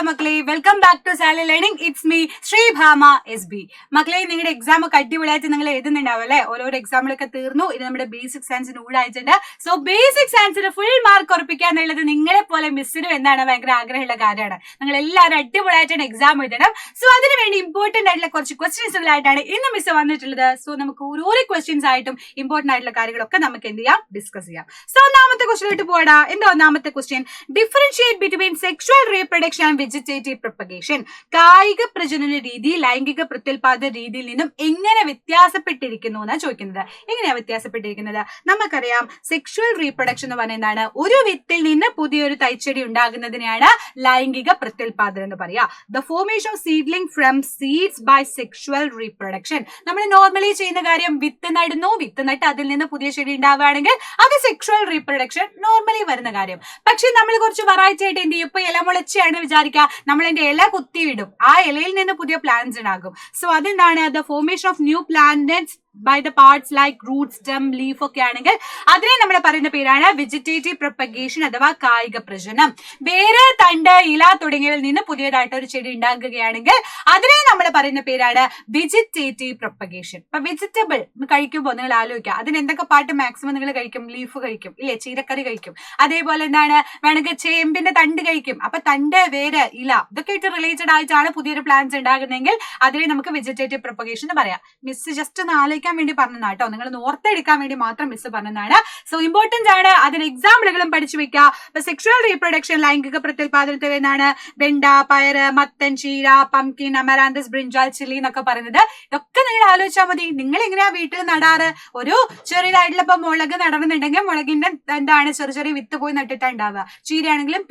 മക്കളെ, welcome back to സാലി learning. It's me Sreebhama SB. മക്കളെ, നിങ്ങളുടെ എക്സാം ഒക്കെ അടിപൊളിയായിട്ട് നിങ്ങൾ എഴുതുന്നുണ്ടാവും അല്ലെ? ഓരോരോ എക്സാമിലൊക്കെ തീർന്നു. ഇത് നമ്മുടെ ബേസിക് സയൻസിന് ഊടായിട്ടുണ്ട്. സോ ബേസിക് സയൻസിന് ഫുൾ മാർക്ക് ഉറപ്പിക്കുക എന്നുള്ളത് നിങ്ങളെ പോലെ മിസ്സിനും എന്താണ് ഭയങ്കര ആഗ്രഹമുള്ള കാര്യമാണ്. നിങ്ങൾ എല്ലാവരും അടിപൊളിയായിട്ടാണ് എക്സാം എഴുതണം. സോ അതിനുവേണ്ടി ഇമ്പോർട്ടന്റ് ആയിട്ടുള്ള കുറച്ച് ക്വസ്റ്റ്യൻസുകളായിട്ടാണ് ഇന്ന് മിസ് വന്നിട്ടുള്ളത്. സോ നമുക്ക് ഓരോ ക്വസ്റ്റ്യൻസ് ആയിട്ടും ഇമ്പോർട്ടന്റ് ആയിട്ടുള്ള കാര്യങ്ങളൊക്കെ നമുക്ക് എന്ത് ചെയ്യാം, ഡിസ്കസ് ചെയ്യാം. സോ ഒന്നാമത്തെ ക്വസ്റ്റ്യനിലോട്ട് പോടാ. എന്താ ഒന്നാമത്തെ question? Differentiate between sexual reproduction and vegetative propagation. കായിക പ്രജനന രീതി ലൈംഗിക പ്രത്യുൽപാദന രീതിയിൽ നിന്നും എങ്ങനെ വ്യത്യാസപ്പെട്ടിരിക്കുന്നു എന്നാണ് ചോദിക്കുന്നത്. എങ്ങനെയാ വ്യത്യാസപ്പെട്ടിരിക്കുന്നത്? നമുക്കറിയാം, സെക്ഷുവൽ റീപ്രൊഡക്ഷൻ എന്ന് പറയുന്നതാണ് ഒരു വിത്തിൽ നിന്ന് പുതിയൊരു തൈച്ചെടി ഉണ്ടാകുന്നതിനെയാണ് ലൈംഗിക പ്രത്യുൽപാദനം എന്ന് പറയാ. The formation of seedling from seeds by sexual reproduction. നമ്മൾ നോർമലി ചെയ്യുന്ന കാര്യം, വിത്ത് നടുന്നു, വിത്ത് നട്ട് അതിൽ നിന്ന് പുതിയ ചെടി ഉണ്ടാവുകയാണെങ്കിൽ അത് സെക്ഷുവൽ റീപ്രൊഡക്ഷൻ നോർമലി വരുന്ന കാര്യം. പക്ഷെ നമ്മൾ കുറച്ച് വെറൈറ്റി ആയിട്ട് എന്ത് ചെയ്യും? ഇപ്പൊ ഇല മുളച്ചാണ് വിചാരിക്കുക, നമ്മൾ എന്റെ ഇല കുത്തിയിടും, ആ ഇലയിൽ നിന്ന് പുതിയ പ്ലാന്റ്സ് ഉണ്ടാകും. സോ അതെന്താണ്? The formation of new plants by the parts like root, stem, leaf ഒക്കെ ആണെങ്കിൽ അതിനെ നമ്മൾ പറയുന്ന പേരാണ് വെജിറ്റേറ്റീവ് പ്രൊപ്പഗേഷൻ അഥവാ കായിക പ്രജനനം. വേര്, തണ്ട്, ഇല തുടങ്ങിയവയിൽ നിന്ന് പുതിയതായിട്ട് ഒരു ചെടി ഉണ്ടാകുകയാണെങ്കിൽ അതിനെ നമ്മൾ പറയുന്ന പേരാണ് വെജിറ്റേറ്റീവ് പ്രൊപ്പഗേഷൻ. ഇപ്പൊ വെജിറ്റബിൾ കഴിക്കുമ്പോൾ നിങ്ങൾ ആലോചിക്കുക, അതിന് എന്തൊക്കെ പാട്ട് മാക്സിമം നിങ്ങൾ കഴിക്കും? ലീഫ് കഴിക്കും ഇല്ലേ, ചീരക്കറി കഴിക്കും. അതേപോലെ എന്താണ്, വേണമെങ്കിൽ ചേമ്പിന്റെ തണ്ട് കഴിക്കും. അപ്പൊ തണ്ട്, വേര്, ഇല ഇതൊക്കെ ആയിട്ട് റിലേറ്റഡ് ആയിട്ടാണ് പുതിയൊരു പ്ലാന്റ്സ് ഉണ്ടാകുന്നതെങ്കിൽ അതിനെ നമുക്ക് വെജിറ്റേറ്റീവ് പ്രൊപ്പഗേഷൻ എന്ന് പറയാം. മിസ് ജസ്റ്റ് ഒന്ന് ആലോചിക്കാൻ വേണ്ടി പറഞ്ഞതാണ് കേട്ടോ, നിങ്ങൾ ഓർത്തെടുക്കാൻ വേണ്ടി മാത്രം മിസ് പറഞ്ഞതാണ്. സോ ഇമ്പോർട്ടന്റ് ആണ്, അതിന് എക്സാമ്പിളുകളും പഠിച്ചു വെക്കുക. ഇപ്പൊ സെക്ഷുവൽ റീപ്രൊഡക്ഷൻ ലൈംഗിക പ്രത്യുൽപാദനത്തിൽ എന്താണ്? വെണ്ട, പയറ്, മത്തൻ, ചീര, പംകിൻ, അമരാന്തസ്, ബ്രിഞ്ചാൽ, ചില്ലി എന്നൊക്കെ പറയുന്നത്. ഇതൊക്കെ നിങ്ങൾ ആലോചിച്ചാൽ മതി. നിങ്ങൾ എങ്ങനെയാ വീട്ടിൽ നടാറ്? ഒരു ചെറിയതായിട്ടുള്ള ഇപ്പൊ മുളക് നടണമെന്നുണ്ടെങ്കിൽ മുളകിന്റെ എന്താണ് ചെറിയ ചെറിയ വിത്ത് പോയി നട്ടിട്ടാ ഉണ്ടാവുക. ചീരയാണെങ്കിലും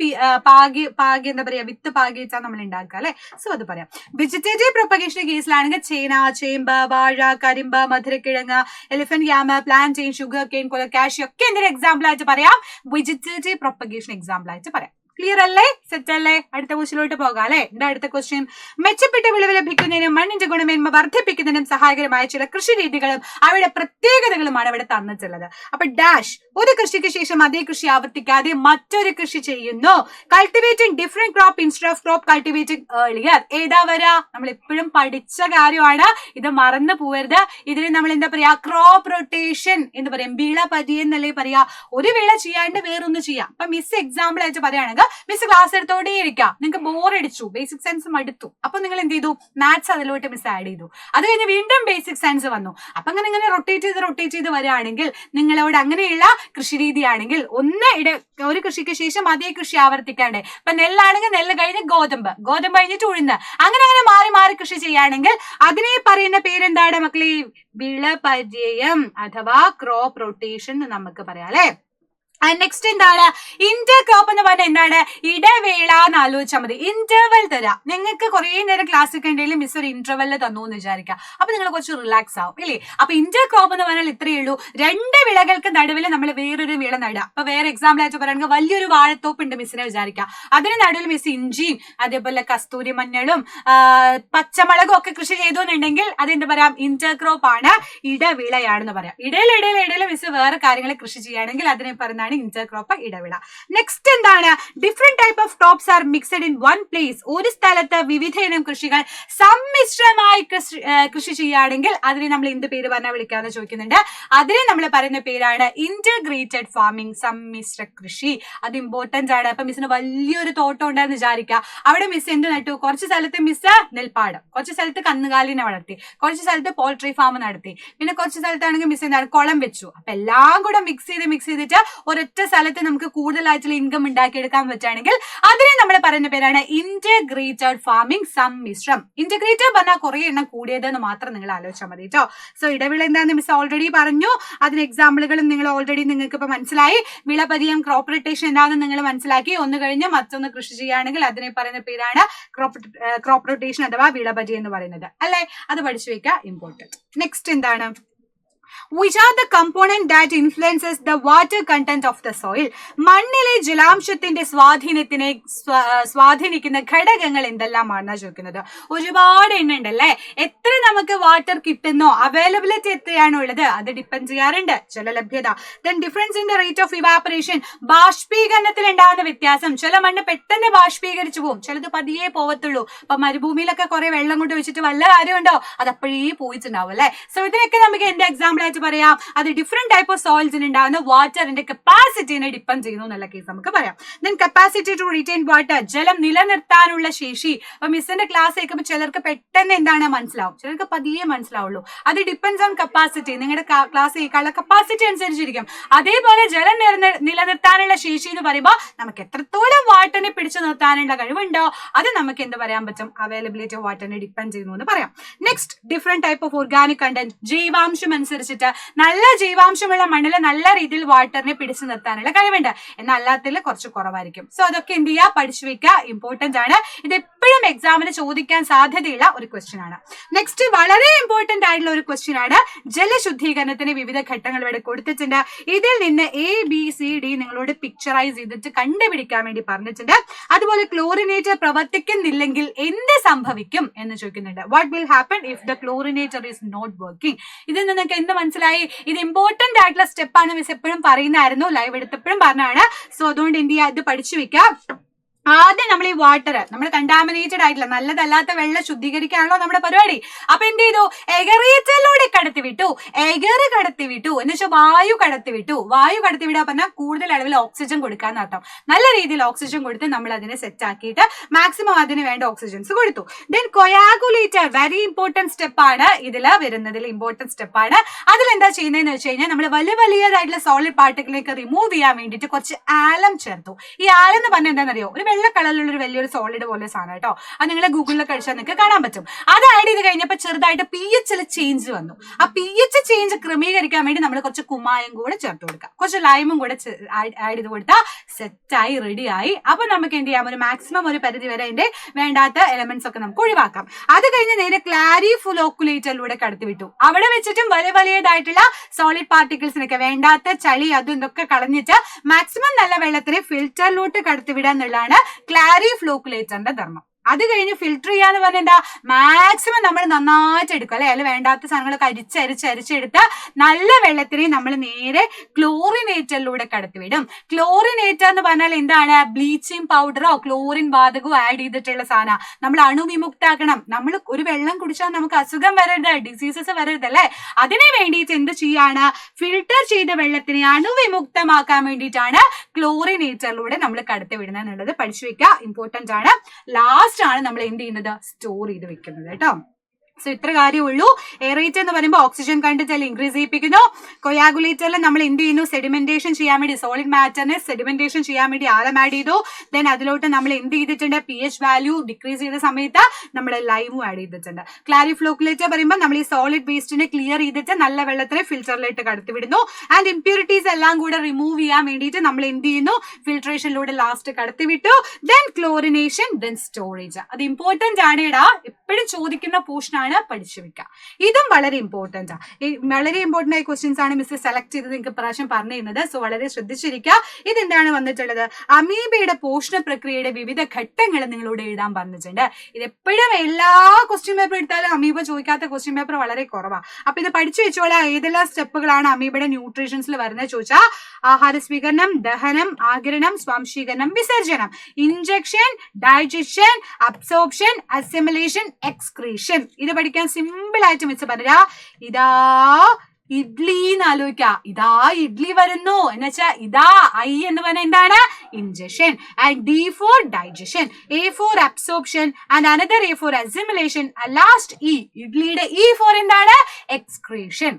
പാകി എന്താ പറയാ, വിത്ത് പാകി വെച്ചാൽ നമ്മൾ ഉണ്ടാക്കുക അല്ലെ. സോ അത് പറയാം. വെജിറ്റേറ്റീവ് പ്രൊപ്പഗേഷൻ കേസിലാണെങ്കിൽ ചേന, ചേമ്പ്, വാഴ, കരിമ്പ്, മധുരക്കിഴങ്ങ്, elephant yam, plantain, sugar cane, cashew ഒക്കെ എന്തൊരു എക്സാമ്പിൾ ആയിട്ട് പറയാം, വെജിറ്റേറ്റീവ് പ്രൊപ്പഗേഷൻ എക്സാമ്പിൾ ആയിട്ട് പറയാം. ക്ലിയർ അല്ലേ? സെറ്റ് അല്ലേ? അടുത്ത ക്വസ്റ്റ്യനിലോട്ട് പോകാം അല്ലെ. എന്താ അടുത്ത ക്വസ്റ്റ്യൻ? മെച്ചപ്പെട്ട വിളവ് ലഭിക്കുന്നതിനും മണ്ണിന്റെ ഗുണമേന്മ വർദ്ധിപ്പിക്കുന്നതിനും സഹായകരമായ ചില കൃഷി രീതികളും അവയുടെ പ്രത്യേകതകളുമാണ് ഇവിടെ തന്നിട്ടുള്ളത്. അപ്പൊ ഡാഷ്, ഒരു കൃഷിക്ക് ശേഷം അതേ കൃഷി ആവർത്തിക്കാതെ മറ്റൊരു കൃഷി ചെയ്യുന്നു. Cultivating different crop instead of crop cultivating earlier. ഏതാ വരാ? നമ്മൾ എപ്പോഴും പഠിച്ച കാര്യമാണ്, ഇത് മറന്നു പോകരുത്. ഇതിന് നമ്മൾ എന്താ പറയാ? ക്രോപ്പ് റൊട്ടേഷൻ എന്ന് പറയും. വിള പതിയെ എന്നല്ലേ പറയാ. ഒരു വിള ചെയ്യാണ്ട് വേറൊന്ന് ചെയ്യാം. അപ്പൊ മിസ് എക്സാമ്പിൾ ആയിട്ട് പറയുകയാണെങ്കിൽ മിസ് ക്ലാസ് എടുത്തോണ്ടേ ഇരിക്കാം, നിങ്ങൾക്ക് ബോറടിച്ചു, ബേസിക് സയൻസ് മടുത്തു, അപ്പൊ നിങ്ങൾ എന്ത് ചെയ്തു? മാത്സ് അതിലോട്ട് മിസ് ആഡ് ചെയ്തു. അത് കഴിഞ്ഞ് വീണ്ടും ബേസിക് സയൻസ് വന്നു. അപ്പൊ അങ്ങനെ റൊട്ടേറ്റ് ചെയ്ത് വരികയാണെങ്കിൽ നിങ്ങളോട് അങ്ങനെയുള്ള കൃഷി രീതിയാണെങ്കിൽ ഒരു കൃഷിക്ക് ശേഷം അതേ കൃഷി ആവർത്തിക്കാണ്ട്, ഇപ്പൊ നെല്ലാണെങ്കിൽ നെല്ല് കഴിഞ്ഞ് ഗോതമ്പ് കഴിഞ്ഞിട്ട് ഉഴുന്ന്, അങ്ങനെ മാറി കൃഷി ചെയ്യുകയാണെങ്കിൽ അതിനെ പറയുന്ന പേരെന്താണ് മക്കളെ? വിളപര്യം അഥവാ ക്രോപ്പ് റൊട്ടേഷൻ എന്ന് നമുക്ക് പറയാം അല്ലെ. നെക്സ്റ്റ് എന്താണ്? ഇന്റർ ക്രോപ്പ് എന്ന് പറഞ്ഞാൽ എന്താണ്? ഇടവേള എന്ന് ആലോചിച്ചാൽ മതി. ഇന്റർവെൽ തരാം. നിങ്ങൾക്ക് കുറെ നേരം ക്ലാസ് ഒക്കെ ഉണ്ടെങ്കിലും മിസ് ഒരു ഇന്റർവെല്ലിൽ തന്നു എന്ന് വിചാരിക്കാം. അപ്പൊ നിങ്ങൾ കുറച്ച് റിലാക്സ് ആവും ഇല്ലേ. അപ്പൊ ഇന്റർ ക്രോപ്പ് എന്ന് പറഞ്ഞാൽ ഇത്രയേ ഉള്ളൂ, രണ്ട് വിളകൾക്ക് നടുവിൽ നമ്മൾ വേറൊരു വിള നടുക. അപ്പൊ വേറെ എക്സാമ്പിൾ ആയിട്ട് പറയുകയാണെങ്കിൽ വലിയൊരു വാഴത്തോപ്പ് ഉണ്ട് മിസ്സിനെ വിചാരിക്കാം, അതിന് നടുവിൽ മിസ് ഇഞ്ചിയും അതേപോലെ കസ്തൂരി മഞ്ഞളും പച്ചമുളകും ഒക്കെ കൃഷി ചെയ്തു എന്നുണ്ടെങ്കിൽ അതെന്താ പറയാം? ഇന്റർ ക്രോപ്പ് ആണ്, ഇടവിളയാണെന്ന് പറയാം. ഇടയിൽ മിസ് വേറെ കാര്യങ്ങൾ കൃഷി ചെയ്യുകയാണെങ്കിൽ അതിനെ പറയുന്നതാണ് ഇന്റർക്രോപ്പ്, ഇടവിള. നെക്സ്റ്റ് എന്താണ്? Different type of crops R mixed in one place. ഒരു സ്ഥലത്ത് വിവിധ ഇനം കൃഷികൾ സമ്മിശ്രമായി കൃഷി ചെയ്യുകയാണെങ്കിൽ അതിനെ നമ്മൾ എന്ത് പേര് പറഞ്ഞാൽ വിളിക്കാന്ന് ചോദിക്കുന്നുണ്ട്. അതിനെ നമ്മൾ പറയുന്ന പേരാണ് ഇന്റഗ്രേറ്റഡ് ഫാമിംഗ്, സമ്മിശ്ര കൃഷി. അത് ഇമ്പോർട്ടന്റ് ആണ്. അപ്പൊ മിസ്സിന് വലിയൊരു തോട്ടം ഉണ്ടെന്ന് വിചാരിക്കുക, അവിടെ മിസ് എന്ത് നട്ടു? കുറച്ച് സ്ഥലത്ത് മിസ് നെൽപ്പാടം, കുറച്ച് സ്ഥലത്ത് കന്നുകാലിനെ വളർത്തി, കുറച്ച് സ്ഥലത്ത് പോൾട്രി ഫാം നടത്തി, പിന്നെ കുറച്ച് സ്ഥലത്താണെങ്കിൽ മിസ് എന്താണ് കുളം വെച്ചു. അപ്പൊ എല്ലാം കൂടെ മിക്സ് ചെയ്തിട്ട് ഒരൊറ്റ സ്ഥലത്ത് നമുക്ക് കൂടുതലായിട്ടുള്ള ഇൻകം ഉണ്ടാക്കിയെടുക്കാൻ പറ്റുകയാണെങ്കിൽ അതിനെ നമ്മൾ പറയുന്ന പേരാണ് ഇന്റഗ്രേറ്റഡ് ഫാമിംഗ്, സമ്മിശ്രം. ഇന്റഗ്രേറ്റഡ് പറഞ്ഞാൽ കുറെ എണ്ണം കൂടിയതെന്ന് മാത്രം നിങ്ങൾ ആലോചിച്ചാൽ മതി കേട്ടോ. സോ ഇടവിള എന്താണെന്ന് മിസ് ഓൾറെഡി പറഞ്ഞു, അതിന് എക്സാമ്പിളുകളും നിങ്ങൾ ഓൾറെഡി നിങ്ങൾക്ക് ഇപ്പൊ മനസ്സിലായി. വിളപരിയം, ക്രോപ്പ് റൊട്ടേഷൻ എന്താണെന്ന് നിങ്ങൾ മനസ്സിലാക്കി. ഒന്ന് കഴിഞ്ഞ് മറ്റൊന്ന് കൃഷി ചെയ്യുകയാണെങ്കിൽ അതിനെ പറയുന്ന പേരാണ് ക്രോപ്പ് റൊട്ടേഷൻ അഥവാ വിളപരിയം എന്ന് പറയുന്നത് അല്ലെ. അത് പഠിച്ചു വെക്കുക, ഇമ്പോർട്ടന്റ്. നെക്സ്റ്റ് എന്താണ്? Which are the component that influences the water content of the soil? മണ്ണിലെ ജലാംശത്തിന്റെ സ്വാധീനിക്കുന്ന ഘടകങ്ങൾ എന്തെല്ലാമാണ് ചോദിക്കുന്നത്. ഒരുപാട് എണ്ണം ഉണ്ടല്ലേ. എത്ര നമുക്ക് വാട്ടർ കിട്ടുന്നോ, അവൈലബിലിറ്റി എത്രയാണോ ഉള്ളത്, അത് ഡിപ്പെൻഡ് ചെയ്യാറുണ്ട്. ജലലഭ്യത. Then difference in the rate of evaporation. ബാഷ്പീകരണത്തിൽ ഉണ്ടാകുന്ന വ്യത്യാസം. ചില മണ്ണ് പെട്ടെന്ന് ബാഷ്പീകരിച്ചു പോകും, ചിലത് പതിയെ പോവത്തുള്ളൂ. അപ്പൊ മരുഭൂമിയിലൊക്കെ കുറെ വെള്ളം കൊണ്ട് വെച്ചിട്ട് വല്ല കാര്യമുണ്ടോ? അത് അപ്പോഴേ പോയിട്ടുണ്ടാവും അല്ലെ. സോ ഇതിനൊക്കെ നമുക്ക് എന്റെ എക്സാമ്പിൾ ആയിട്ട് പറയാം. അത് ഡിഫറെന്റ് ടൈപ്പ് ഓഫ് സോയിൽസിന് ഉണ്ടാകുന്ന വാട്ടറിന്റെ കപ്പാസിറ്റിനെ ഡിപ്പെൻഡ് ചെയ്യുന്നു എന്നുള്ള കേസ് നമുക്ക് പറയാം. Then capacity to retain water, ജലം നിലനിർത്താനുള്ള ശേഷി. അപ്പൊ മിസ്സിന്റെ ക്ലാസ് കേൾക്കുമ്പോൾ ചിലർക്ക് പെട്ടെന്ന് എന്താണ് മനസ്സിലാവും, ചിലർക്ക് പതിയെ മനസ്സിലാവുള്ളൂ. അത് ഡിപ്പെൻഡ്സ് ഓൺ കപ്പാസിറ്റി. നിങ്ങളുടെ ക്ലാസ് കേൾക്കാനുള്ള കപ്പാസിറ്റി അനുസരിച്ചിരിക്കും. അതേപോലെ ജലം നിലനിർത്താനുള്ള ശേഷി എന്ന് പറയുമ്പോൾ നമുക്ക് എത്രത്തോളം വാട്ടറിനെ പിടിച്ചു നിർത്താനുള്ള കഴിവുണ്ടോ അത് നമുക്ക് എന്ത് പറയാൻ പറ്റും, അവൈലബിലിറ്റി ഓഫ് വാട്ടറിനെ ഡിപ്പെൻഡ് ചെയ്യുന്നു എന്ന് പറയാം. Next, different type of organic content. ജൈവാംശം അനുസരിച്ചിട്ട് നല്ല ജൈവാംശമുള്ള മണ്ണിൽ നല്ല രീതിയിൽ വാട്ടറിനെ പിടിച്ചു നിർത്താനുള്ള കഴിവുണ്ട്, എന്നാൽ അല്ലാത്തതിൽ കുറച്ച് കുറവായിരിക്കും. സോ അതൊക്കെ എന്ത് ചെയ്യുക, പഠിച്ചു വെക്കുക, ഇമ്പോർട്ടന്റ് ആണ്. ഇത് എപ്പോഴും എക്സാമിന് ചോദിക്കാൻ സാധ്യതയുള്ള ഒരു ക്വസ്റ്റ്യൻ ആണ്. നെക്സ്റ്റ്, വളരെ ഇമ്പോർട്ടന്റ് ആയിട്ടുള്ള ഒരു ക്വസ്റ്റ്യൻ ആണ്. ജലശുദ്ധീകരണത്തിന് വിവിധ ഘട്ടങ്ങൾ ഇവിടെ കൊടുത്തിട്ടുണ്ട്. ഇതിൽ നിന്ന് ABCD നിങ്ങളോട് പിക്ചറൈസ് ചെയ്തിട്ട് കണ്ടുപിടിക്കാൻ വേണ്ടി പറഞ്ഞിട്ടുണ്ട്. അതുപോലെ ക്ലോറിനേറ്റർ പ്രവർത്തിക്കുന്നില്ലെങ്കിൽ എന്ത് സംഭവിക്കും എന്ന് ചോദിക്കുന്നുണ്ട്. What will happen if the chlorinator is not working? ഇതിൽ നിങ്ങൾക്ക് എന്ത് മനസ്സിലായി? ഇത് ഇമ്പോർട്ടന്റ് ആയിട്ടുള്ള സ്റ്റെപ്പാണ്. മിസ് എപ്പോഴും പറയുന്നതായിരുന്നു, ലൈവ് എടുത്തപ്പോഴും പറഞ്ഞാണ്. സോ അതുകൊണ്ട് എന്ത് ചെയ്യുക, ഇത് പഠിച്ചു വെക്കുക. ആദ്യം നമ്മൾ ഈ വാട്ടർ, നമ്മൾ കണ്ടാമിനേറ്റഡ് ആയിട്ടില്ല, നല്ലതല്ലാത്ത വെള്ളം ശുദ്ധീകരിക്കാണല്ലോ നമ്മുടെ പരിപാടി. അപ്പൊ എന്ത് ചെയ്തു, എഗറേറ്ററിലൂടെ കടത്തിവിട്ടു. എഗർ കടത്തിവിട്ടു എന്ന് വെച്ചാൽ വായു കടത്തിവിട്ടു. വായു കടത്തിവിടാൻ പറഞ്ഞാൽ കൂടുതൽ അളവിൽ ഓക്സിജൻ കൊടുക്കാൻ അർത്ഥം. നല്ല രീതിയിൽ ഓക്സിജൻ കൊടുത്ത് നമ്മൾ അതിനെ സെറ്റ് ആക്കിയിട്ട് മാക്സിമം അതിന് വേണ്ട ഓക്സിജൻസ് കൊടുത്തു. ദെൻ കൊയാഗുലേറ്റർ, വെരി ഇമ്പോർട്ടന്റ് സ്റ്റെപ്പാണ് ഇതിൽ വരുന്നതിൽ ഇമ്പോർട്ടന്റ് സ്റ്റെപ്പാണ്. അതിലെന്താ ചെയ്യുന്നതെന്ന് വെച്ച് കഴിഞ്ഞാൽ നമ്മൾ വലിയതായിട്ടുള്ള സോളിഡ് പാർട്ടിക്കിളിലേക്ക് റിമൂവ് ചെയ്യാൻ വേണ്ടിയിട്ട് കുറച്ച് ആലം ചേർത്തു. ഈ ആലം എന്ന് പറഞ്ഞാൽ എന്താണെന്നറിയോ, ഒരു വെള്ള കളറിലുള്ള ഒരു വലിയൊരു സോളിഡ് പോലെ സാധനം കേട്ടോ. അത് നിങ്ങളെ ഗൂഗിളിലൊക്കെ അടിച്ചാൽ നിങ്ങൾക്ക് കാണാൻ പറ്റും. അത് ആഡ് ചെയ്ത് കഴിഞ്ഞപ്പോൾ ചെറുതായിട്ട് pH ചേഞ്ച് വന്നു. ആ pH ചേഞ്ച് ക്രമീകരിക്കാൻ വേണ്ടി നമ്മൾ കുറച്ച് കുമ്മായം കൂടെ ചേർത്ത് കൊടുക്കാം, കുറച്ച് ലൈമും കൂടെ ആഡ് ചെയ്ത് കൊടുത്താൽ സെറ്റായി റെഡിയായി. അപ്പൊ നമുക്ക് എന്ത് ചെയ്യാം, ഒരു മാക്സിമം ഒരു പരിധി വരെ അതിന്റെ വേണ്ടാത്ത എലമെന്റ്സ് ഒക്കെ നമുക്ക് ഒഴിവാക്കാം. അത് കഴിഞ്ഞ് നേരെ ക്ലാരിഫ്ലോക്കുലേറ്ററിലൂടെ കടത്തിവിട്ടു. അവിടെ വെച്ചിട്ടും വലിയതായിട്ടുള്ള സോളിഡ് പാർട്ടിക്കിൾസിനൊക്കെ വേണ്ടാത്ത ചളി അതും ഇതൊക്കെ കളഞ്ഞിട്ട് മാക്സിമം നല്ല വെള്ളത്തിനെ ഫിൽറ്ററിലോട്ട് കടത്തിവിടുക എന്നുള്ളതാണ് ക്ലാരിഫ്ലോക്കുലേറ്ററിന്റെ ധർമ്മം. അത് കഴിഞ്ഞ് ഫിൽറ്റർ ചെയ്യാന്ന് പറഞ്ഞാൽ എന്താ, മാക്സിമം നമ്മൾ നന്നായിട്ട് എടുക്കും അല്ലെ. അതിൽ വേണ്ടാത്ത സാധനങ്ങളൊക്കെ അരിച്ചെടുത്ത് നല്ല വെള്ളത്തിനെ നമ്മൾ നേരെ ക്ലോറിനേറ്ററിലൂടെ കടത്തിവിടും. ക്ലോറിനേറ്റർ എന്ന് പറഞ്ഞാൽ എന്താണ്, ബ്ലീച്ചിങ് പൗഡറോ ക്ലോറിൻ വാതകമോ ആഡ് ചെയ്തിട്ടുള്ള സാധനം. നമ്മൾ അണുവിമുക്താക്കണം. നമ്മൾ ഒരു വെള്ളം കുടിച്ചാൽ നമുക്ക് അസുഖം വരരുത്, ഡിസീസസ് വരരുത് അല്ലെ. അതിനെ വേണ്ടിയിട്ട് എന്ത് ചെയ്യാണ്, ഫിൽറ്റർ ചെയ്ത വെള്ളത്തിനെ അണുവിമുക്തമാക്കാൻ വേണ്ടിയിട്ടാണ് ക്ലോറിനേറ്ററിലൂടെ നമ്മൾ കടത്തിവിടുന്നത് എന്നുള്ളത് പഠിച്ചു വെക്കുക, ഇമ്പോർട്ടന്റ് ആണ്. ലാസ്റ്റ് ആണ് നമ്മൾ എന്ത് ചെയ്യുന്നത്, സ്റ്റോർ ചെയ്ത് വെക്കുന്നത് കേട്ടോ. സോ ഇത്ര കാര്യമുള്ളൂ. എയറേറ്റർ എന്ന് പറയുമ്പോൾ ഓക്സിജൻ കണ്ടന്റ് ഇൻക്രീസ് ചെയ്യിപ്പിക്കുന്നു. കൊയാഗുലേറ്ററിൽ നമ്മൾ എന്ത് ചെയ്യുന്നു, സെഡിമെന്റേഷൻ ചെയ്യാൻ വേണ്ടി സോളിഡ് മാറ്ററിനെ സെഡിമെന്റേഷൻ ചെയ്യാൻ വേണ്ടി ആലം ആഡ് ചെയ്തു. ദെൻ അതിലോട്ട് നമ്മൾ എന്ത് ചെയ്തിട്ടുണ്ട്, pH വാല്യൂ ഡിക്രീസ് ചെയ്ത സമയത്ത് നമ്മൾ ലൈമും ആഡ് ചെയ്തിട്ടുണ്ട്. ക്ലാരിഫ്ലോക്കുലേറ്റർ പറയുമ്പോൾ നമ്മൾ ഈ സോളിഡ് വേസ്റ്റിനെ ക്ലിയർ ചെയ്തിട്ട് നല്ല വെള്ളത്തിനെ ഫിൽറ്ററിലേക്ക് കടത്തിവിടുന്നു. ആൻഡ് ഇംപ്യൂരിറ്റീസ് എല്ലാം കൂടെ റിമൂവ് ചെയ്യാൻ വേണ്ടിയിട്ട് നമ്മൾ എന്ത് ചെയ്യുന്നു, ഫിൽട്രേഷനിലൂടെ ലാസ്റ്റ് കടത്തിവിട്ടു. Then chlorination, then storage. അത് ഇമ്പോർട്ടന്റ് ആണ് ഇടാ, എപ്പോഴും ചോദിക്കുന്ന പോർഷൻ ആണ്, പഠിച്ചു വെക്കുക. ഇതും വളരെ ഇമ്പോർട്ടന്റ് ആണ്. വളരെ ഇമ്പോർട്ടന്റ് ആയ ക്വസ്റ്റ്യൻസ് ആണ് മിസ് സെലക്ട് ചെയ്തത്, നിങ്ങൾക്ക് പ്രാവശ്യം പറഞ്ഞു തരുന്നത്. സോ വളരെ ശ്രദ്ധിച്ചിരിക്കുക. ഇതെന്താണ് വന്നിട്ടുള്ളത്, അമീബയുടെ പോഷണ പ്രക്രിയയുടെ വിവിധ ഘട്ടങ്ങൾ നിങ്ങളോട് എഴുതാൻ പറഞ്ഞിട്ടുണ്ട്. ഇതെപ്പോഴും എല്ലാ ക്വസ്റ്റ്യൻ പേപ്പർ എടുത്താലും അമീബ ചോദിക്കാത്ത ക്വസ്റ്റ്യൻ പേപ്പർ വളരെ കുറവാണ്. അപ്പൊ ഇത് പഠിച്ചു വെച്ചോളാം. ഏതെല്ലാം സ്റ്റെപ്പുകളാണ് അമീബയുടെ ന്യൂട്രീഷൻസിൽ വരുന്നത് ചോദിച്ചാൽ, ആഹാര സ്വീകരണം, ദഹനം, ആഗിരണം, സ്വാംശീകരണം, വിസർജനം, injection, digestion, absorption, assimilation, excretion. ഇത് പഠിക്കാൻ സിമ്പിൾ ആയിട്ട് മിസ് പറഞ്ഞാ, ഇതാ ഇഡ്ലി എന്ന് ആലോചിക്ക. ഇതാ ഇഡ്ലി വരുന്നു എന്ന് വെച്ചാൽ ഇതാ ഐ എന്ന് പറഞ്ഞാൽ എന്താണ്, injection. And D for digestion, A for absorption, and another A for assimilation, and last E. ഇഡ്ലിയുടെ E for എന്താണ്, excretion.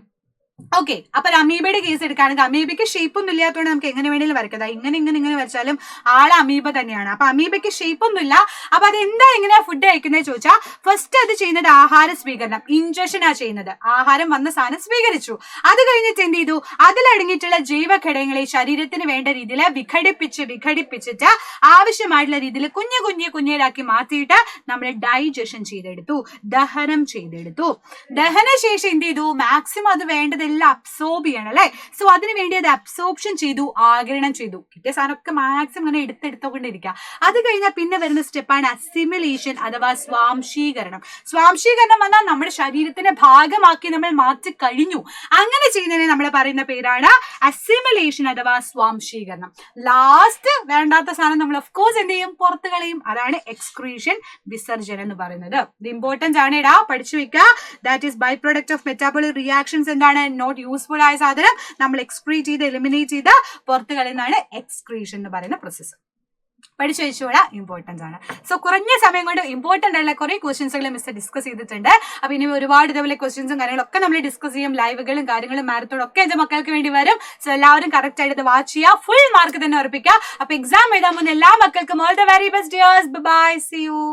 ഓക്കെ. അപ്പൊ അമീബയുടെ കേസ് എടുക്കുകയാണെങ്കിൽ അമീബയ്ക്ക് ഷേപ്പ് ഒന്നും ഇല്ലാത്തതുകൊണ്ട് നമുക്ക് എങ്ങനെ വേണമെങ്കിലും വരയ്ക്കാം. ഇങ്ങനെ വരച്ചാലും ആള് അമീബ തന്നെയാണ്. അപ്പൊ അമീബയ്ക്ക് ഷേപ്പ് ഒന്നും ഇല്ല. അപ്പൊ അത് എന്താ എങ്ങനെയാ ഫുഡ് കഴിക്കുന്നത് ചോദിച്ചാൽ, ഫസ്റ്റ് അത് ചെയ്യുന്നത് ആഹാര സ്വീകരണം, ഇൻജക്ഷനാ ചെയ്യുന്നത്. ആഹാരം വന്ന സാധനം സ്വീകരിച്ചു. അത് കഴിഞ്ഞിട്ട് എന്ത് ചെയ്തു, അതിലടങ്ങിയിട്ടുള്ള ജൈവഘടകങ്ങളെ ശരീരത്തിന് വേണ്ട രീതിയിൽ വിഘടിപ്പിച്ചിട്ട് ആവശ്യമായിട്ടുള്ള രീതിയിൽ കുഞ്ഞിലാക്കി മാറ്റിയിട്ട് നമ്മൾ ഡൈജഷൻ ചെയ്തെടുത്തു, ദഹനം ചെയ്തെടുത്തു. ദഹനശേഷം എന്ത് ചെയ്തു, മാക്സിമം അത് വേണ്ടത് അതെല്ലാം അബ്സോർബ് ചെയ്യണം അല്ലെ. സോ അതിന് വേണ്ടി അത് അബ്സോർപ്ഷൻ ചെയ്തു, ആഗിരണം ചെയ്തു. കിട്ടിയ സാധനമൊക്കെ മാക്സിമം ഇങ്ങനെ എടുത്തെടുത്തോണ്ടിരിക്കുക. അത് കഴിഞ്ഞാൽ പിന്നെ വരുന്ന സ്റ്റെപ്പാണ് അസിമിലേഷൻ അഥവാ സ്വാംശീകരണം. സ്വാംശീകരണം വന്നാൽ നമ്മുടെ ശരീരത്തിന്റെ ഭാഗമാക്കി നമ്മൾ മാറ്റി കഴിഞ്ഞു. അങ്ങനെ ചെയ്യുന്നതിനെ നമ്മൾ പറയുന്ന പേരാണ് അസിമിലേഷൻ അഥവാ സ്വാംശീകരണം. ലാസ്റ്റ് വേണ്ടാത്ത സാധനം നമ്മൾ ഓഫ് കോഴ്സ് എന്ത് ചെയ്യും, പുറത്ത് കളയും. അതാണ് എക്സ്ക്രീഷൻ, വിസർജനം എന്ന് പറയുന്നത്. ഇത് ഇമ്പോർട്ടൻസ് ആണ്, ഇടാ പഠിച്ചു വെക്കുക. That is by product of metabolic reactions. എന്താണ് നോട്ട് യൂസ്ഫുൾ ആയ സാധനം നമ്മൾ എക്സ്ക്രീറ്റ് ചെയ്ത് എലിമിനേറ്റ് ചെയ്ത് പുറത്ത് കളയുന്നതാണ് എക്സ്ക്രീഷൻ എന്ന് പറയുന്ന പ്രോസസ്സ്. പഠിച്ചു വെച്ചോളാ, ഇമ്പോർട്ടൻസ് ആണ്. സോ കുറഞ്ഞ സമയം കൊണ്ട് ഇമ്പോർട്ടന്റ് ആയിട്ടുള്ള കുറെ ക്വസ്റ്റ്യൻസുകൾ മിസ്റ്റർ ഡിസ്കസ് ചെയ്തിട്ടുണ്ട്. അപ്പൊ ഇനി ഒരുപാട് ഇതേപോലെ ക്വസ്റ്റ്യൻസും കാര്യങ്ങളൊക്കെ നമ്മൾ ഡിസ്കസ് ചെയ്യും. ലൈവുകളും കാര്യങ്ങളും മാരത്തോടും ഒക്കെ എന്റെ മക്കൾക്ക് വേണ്ടി വരും. സോ എല്ലാവരും കറക്റ്റ് ആയിട്ട് വാച്ച് ചെയ്യുക, ഫുൾ മാർക്ക് തന്നെ ഉറപ്പിക്കുക. അപ്പൊ എക്സാം എഴുതാൻ പോകുന്ന എല്ലാ മക്കൾക്കും all the very best dears. Bye, see U.